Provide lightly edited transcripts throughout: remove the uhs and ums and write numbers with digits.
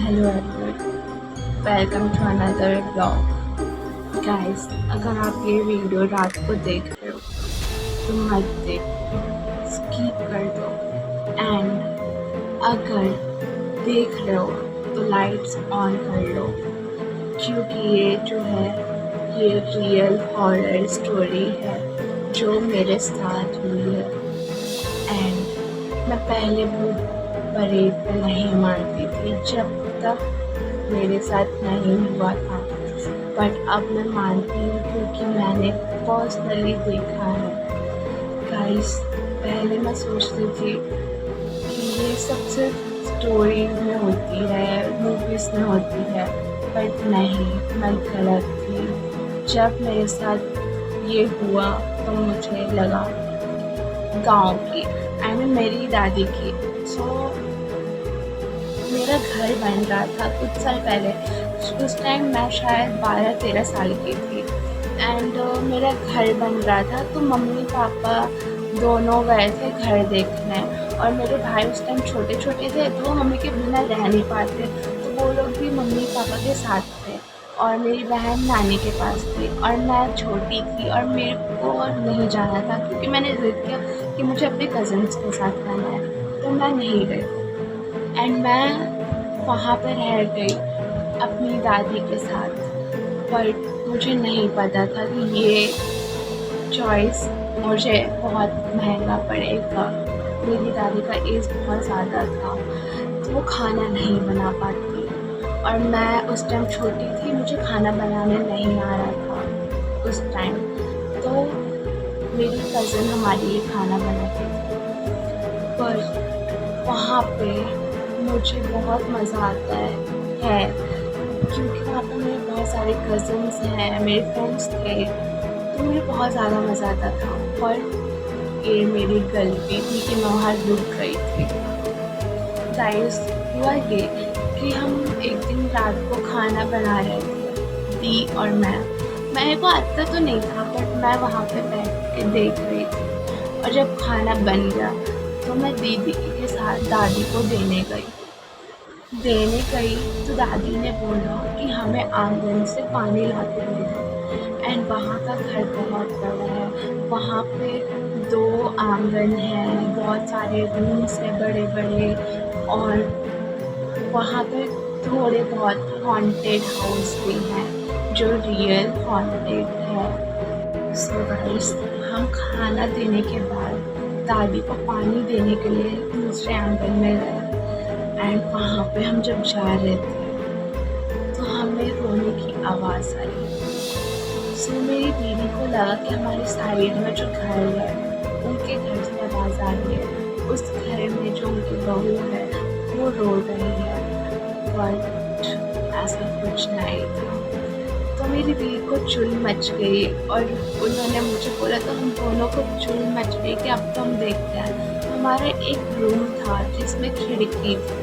Hello everyone, welcome to another blog. Guys, अगर आप ये वीडियो रात को देख रहे हो तो मत देखो, स्किप कर दो। एंड अगर देख रहे हो तो लाइट्स ऑन कर लो, क्योंकि ये जो है ये रियल हॉरर स्टोरी है जो मेरे साथ हुई है। एंड मैं पहले भूत प्रेत पे नहीं मानती थी जब तक मेरे साथ नहीं हुआ था, बट अब मैं मानती हूँ क्योंकि मैंने पर्सनली देखा है। गाइस, पहले मैं सोचती थी कि ये सब सिर्फ स्टोरीज में होती है, मूवीज़ में होती है, बट नहीं, मैं गलत थी। जब मेरे साथ ये हुआ तो मुझे लगा गांव की, आई मीन मेरी दादी की। सो मेरा घर बन रहा था कुछ साल पहले। उस टाइम मैं शायद 12-13 साल की थी। एंड मेरा घर बन रहा था तो मम्मी पापा दोनों गए थे घर देखने, और मेरे भाई उस टाइम छोटे छोटे थे तो वो मम्मी के बिना रह नहीं पाते, तो वो लोग भी मम्मी पापा के साथ थे। और मेरी बहन नानी के पास थी और मैं छोटी थी और मेरे को नहीं जाना था क्योंकि मैंने जिद किया कि मुझे अपने कज़न्स के साथ रहना है, तो मैं नहीं गई। एंड मैं वहाँ पर रह गई अपनी दादी के साथ, बट मुझे नहीं पता था कि ये चॉइस मुझे बहुत महंगा पड़ेगा। मेरी दादी का एज बहुत ज़्यादा था तो वो खाना नहीं बना पाती, और मैं उस टाइम छोटी थी, मुझे खाना बनाने नहीं आ रहा था उस टाइम। तो मेरी कज़न हमारे लिए खाना बनाती थी, पर वहाँ पे मुझे बहुत मज़ा आता है क्योंकि वहाँ पे मेरे बहुत सारे कज़न्स हैं, मेरे फ्रेंड्स थे, तो मुझे बहुत ज़्यादा मज़ा आता था। पर ये मेरी गलती थी कि मैं वहाँ रुक गई थी। गाइस, हुआ ये कि हम एक दिन रात को खाना बना रहे थे, दी और मेरे को आता तो नहीं था, बट मैं वहाँ पे बैठ के देख रही थी। और जब खाना बन गया तो मैं दीदी के साथ दादी को देने गई तो दादी ने बोला कि हमें आंगन से पानी ला के दे दो। एंड वहाँ का घर बहुत बड़ा है, वहाँ पे 2 आंगन हैं, बहुत सारे रूम्स हैं बड़े बड़े, और वहाँ पे थोड़े बहुत हॉन्टेड हाउस भी हैं जो रियल हॉन्टेड है। सो गाइस, हम खाना देने के बाद दादी को पानी देने के लिए दूसरे आंगन में गए। एंड वहाँ पे हम जब जा रहे थे तो हमें रोने की आवाज़ आई। सो मेरी दीदी को लगा कि हमारे साइड में जो घर है उनके घर से आवाज़ आ रही है, उस घर में जो उनकी बहू है वो रो रही है, बट ऐसा कुछ नहीं था। तो मेरी दीदी को चुल मच गई और उन्होंने मुझे बोला, तो हम दोनों को चुल मच गई कि अब तो हम देखते हैं। हमारा एक रूम था जिसमें खिड़की थी,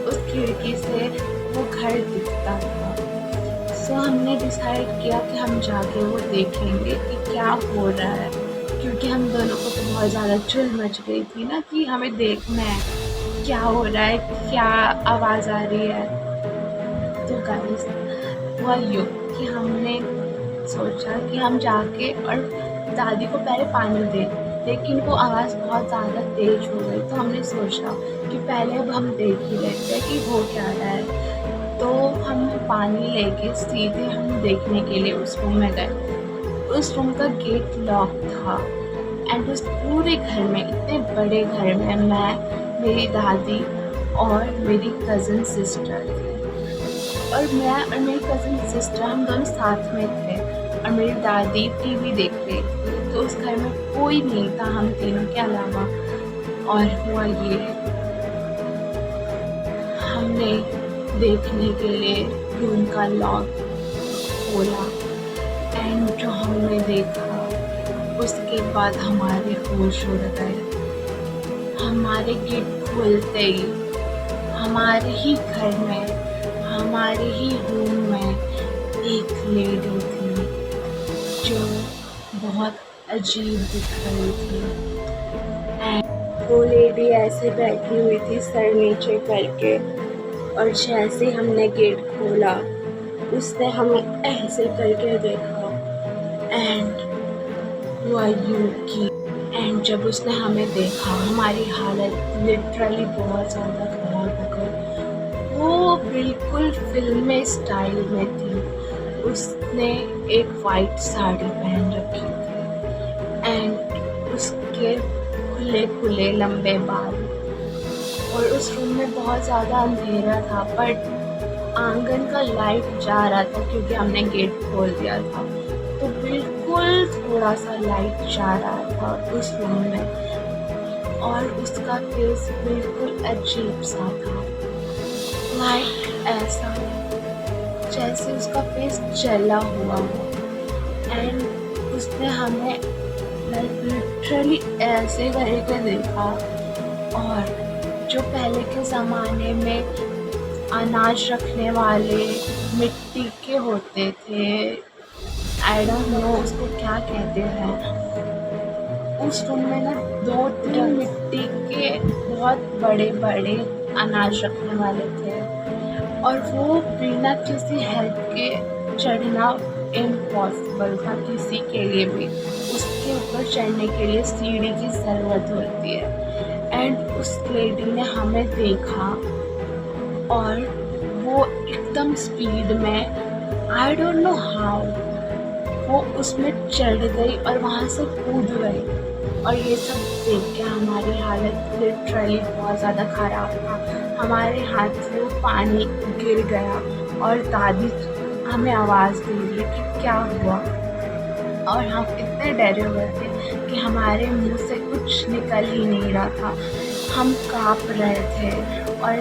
उस खिड़की से वो घर दिखता था। सो हमने डिसाइड किया कि हम जाके वो देखेंगे कि क्या हो रहा है, क्योंकि हम दोनों को तो बहुत ज़्यादा चुल मच गई थी ना कि हमें देखना है क्या हो रहा है, क्या आवाज़ आ रही है। तो गाइस, हुआ यूँ कि हमने सोचा कि हम जाके और दादी को पहले पानी दें, लेकिन वो आवाज़ बहुत ज़्यादा तेज़ हो गई, तो हमने सोचा कि पहले अब हम देख ही लेते हैं कि हो क्या रहा है। तो हम पानी लेके सीधे हम देखने के लिए उस रूम में गए। उस रूम का गेट लॉक था। एंड उस पूरे घर में, इतने बड़े घर में, मैं, मेरी दादी और मेरी कज़न सिस्टर थी, और मैं और मेरी कज़न सिस्टर हम दोनों साथ में थे, और मेरी दादी टीवी देख रही थी। तो उस घर में कोई नहीं था हम तीनों के अलावा। और हुआ ये, हमने देखने के लिए रूम का लॉक खोला, एंड जो हमने देखा उसके बाद हमारे होश उड़ गए। हमारे गेट खुलते ही हमारे ही घर में, हमारे ही रूम में एक लेडी थी जो बहुत अजीब दिख रही थी। एंड वो लेडी ऐसे बैठी हुई थी सर नीचे करके, और जैसे हमने गेट खोला, उसने हमें ऐसे करके देखा एंड हुआ यूं कि एंड जब उसने हमें देखा, हमारी हालत लिटरली बहुत ज़्यादा ख़राब हो गई। वो बिल्कुल फ़िल्मी स्टाइल में थी। उसने एक वाइट साड़ी पहन रखी थी एंड उसके खुले-खुले लंबे बाल, और उस रूम में बहुत ज़्यादा अंधेरा था, बट आंगन का लाइट जा रहा था क्योंकि हमने गेट खोल दिया था, तो बिल्कुल थोड़ा सा लाइट जा रहा था उस रूम में। और उसका फेस बिल्कुल अजीब सा था, लाइक ऐसा जैसे उसका फेस जला हुआ हो। एंड उसने हमें लाइक लिटरली ऐसे करके देखा। और जो पहले के ज़माने में अनाज रखने वाले मिट्टी के होते थे, आई डोंट नो उसको क्या कहते हैं, उस रूम में ना 2-3 मिट्टी के बहुत बड़े-बड़े अनाज रखने वाले थे, और वो बिना किसी हेल्प के चढ़ना इम्पॉसिबल था किसी के लिए भी। उसके ऊपर चढ़ने के लिए सीढ़ी की ज़रूरत होती है। एंड उस लेडी ने हमें देखा और वो एकदम स्पीड में, आई डोंट नो हाउ, वो उसमें चढ़ गई और वहाँ से कूद गई। और ये सब देख के हमारी हालत लिटरली बहुत ज़्यादा ख़राब था। हमारे हाथ से वो पानी गिर गया और दादी हमें आवाज़ दे रही है कि क्या हुआ, और हम इतने डरे हुए थे कि हमारे मुंह से कुछ निकल ही नहीं रहा था। हम काँप रहे थे। और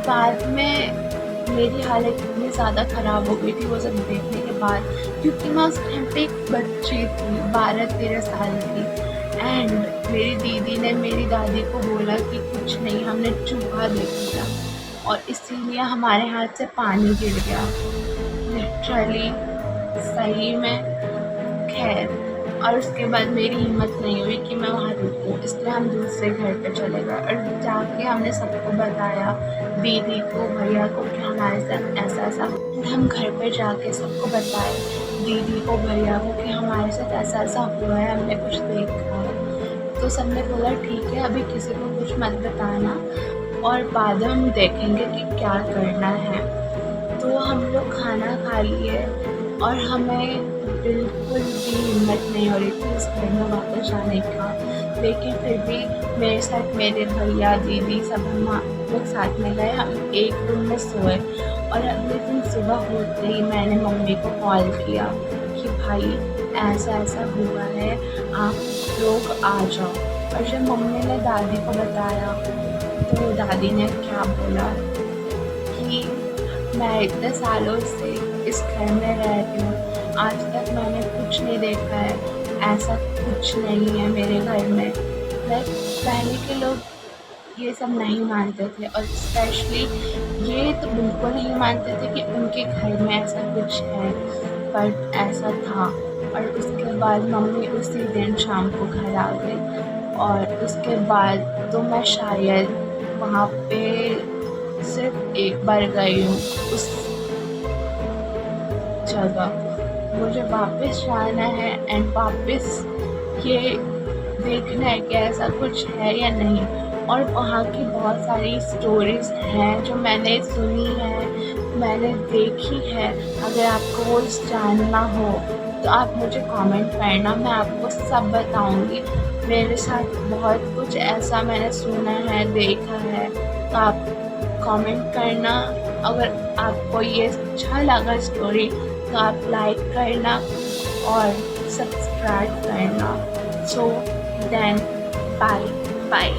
बाद में मेरी हालत इतनी ज़्यादा ख़राब हो गई थी वो सब देखने के बाद, क्योंकि मैं उस टाइम पे एक बच्ची थी, 12-13 साल की। एंड मेरी दीदी ने मेरी दादी को बोला कि कुछ नहीं, हमने चूहा देख लिया और इसीलिए हमारे हाथ से पानी गिर गया। लिटरली सही में। खैर, और उसके बाद मेरी हिम्मत नहीं हुई कि मैं वहाँ रुकूँ, इसलिए हम दूसरे घर पे चले गए और जाके हमने सबको बताया, दीदी को, भैया को, कि हमारे साथ ऐसा-ऐसा। हम घर पे जाके सबको बताए, दीदी को, भैया को, कि हमारे साथ ऐसा-ऐसा हुआ है, हमने कुछ देखा है। तो सबने बोला ठीक है, अभी किसी को कुछ मत बताना और बाद में हम देखेंगे कि क्या करना है। तो हम लोग खाना खा लिए और हमें बिल्कुल भी हिम्मत नहीं हो रही थी उस घर में वापस जाने का, लेकिन फिर भी मेरे साथ मेरे भैया, दीदी सब हम लोग साथ में गए। हम एक रूम में सोए और अगले दिन सुबह होते ही मैंने मम्मी को कॉल किया कि भाई ऐसा-ऐसा हुआ है, आप लोग आ जाओ। और जब मम्मी ने दादी को बताया तो दादी ने क्या बोला कि मैं इतने सालों से इस घर में रहती हूँ, आज तक मैंने कुछ नहीं देखा है, ऐसा कुछ नहीं है मेरे घर में। लाइक पहले के लोग ये सब नहीं मानते थे, और स्पेशली ये तो बिल्कुल नहीं मानते थे कि उनके घर में ऐसा कुछ है, बट ऐसा था। और उसके बाद मम्मी उसी दिन शाम को घर आ गई, और उसके बाद तो मैं शायद वहाँ पे सिर्फ एक बार गई हूँ उस जगह। मुझे वापस जाना है एंड वापस ये देखना है कि ऐसा कुछ है या नहीं। और वहाँ की बहुत सारी स्टोरीज़ हैं जो मैंने सुनी है, मैंने देखी है। अगर आपको वो जानना हो तो आप मुझे कमेंट करना, मैं आपको सब बताऊँगी। मेरे साथ बहुत कुछ ऐसा मैंने सुना है, देखा है, तो आप कमेंट करना। अगर आपको ये अच्छा लगा स्टोरी तो आप लाइक करना और सब्सक्राइब करना। So then bye bye.